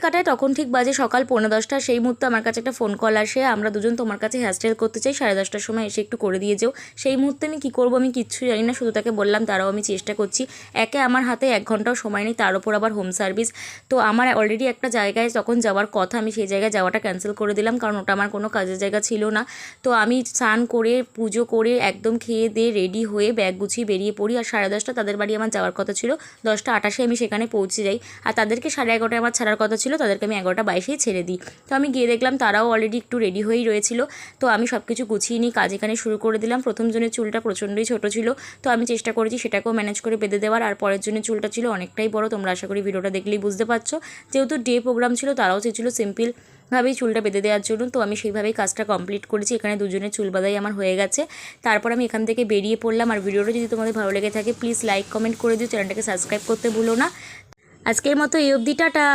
কাটায় তখন ঠিক বাজে সকাল 9:45। সেই মুহূর্তে আমার কাছে একটা ফোন কল আসে, আমরা দুজন তোমার কাছে হেয়ারস্টাইল করতে চাই, 10:30টার সময় এসে একটু করে দিয়ে যেও। সেই মুহূর্তে আমি কী করবো আমি কিচ্ছু জানি না, শুধু তাকে বললাম তারাও আমি চেষ্টা করছি। একে আমার হাতে 1 ঘন্টাও সময় নেই, তার ওপর আবার হোম সার্ভিস। তো আমার অলরেডি একটা জায়গায় যখন যাওয়ার কথা, আমি সেই জায়গায় যাওয়াটা ক্যান্সেল করে দিলাম, কারণ ওটা আমার কোনো কাজের জায়গা ছিল না। তো আমি স্নান করে পুজো করে একদম খেয়ে দিয়ে রেডি হয়ে ব্যাগ গুছিয়ে বেরিয়ে পড়ি। আর 10:30 তাদের বাড়ি আমার যাওয়ার কথা ছিল, 10:28 আমি সেখানে পৌঁছে যাই। আর তাদেরকে 11:30 আমার ছাড়ার কথা ছিল, তাদেরকে আমি 11:22 ছেড়ে দিই। তো আমি গিয়ে দেখলাম তারাও অলরেডি একটু রেডি হয়েই রয়েছিল। তো আমি সব কিছু গুছিয়ে নিই, কাজ এখানে শুরু করে দিলাম। প্রথম জনের চুলটা প্রচণ্ডই ছোটো ছিল, তো আমি চেষ্টা করেছি সেটাকেও ম্যানেজ করে বেঁধে দেওয়ার। আর পরের জনের চুলটা ছিল অনেকটাই বড়, তোমরা আশা করি ভিডিওটা দেখলেই বুঝতে পারছো। যেহেতু ডে প্রোগ্রাম ছিল, তারাও চেয়েছিল সিম্পলভাবেই চুলটা বেঁধে দেওয়ার জন্য, তো আমি সেইভাবেই কাজটা কমপ্লিট করেছি। এখানে দুজনের চুল বাঁধাই আমার হয়ে গেছে। তারপর আমি এখান থেকে বেরিয়ে পড়লাম। আর ভিডিওটা যদি তোমাদের ভালো লেগে থাকে প্লিজ লাইক কমেন্ট করে দিও, চ্যানেলটাকে সাবস্ক্রাইব করতে ভুলো না। আজকের মতো এই অবধি, টাটা।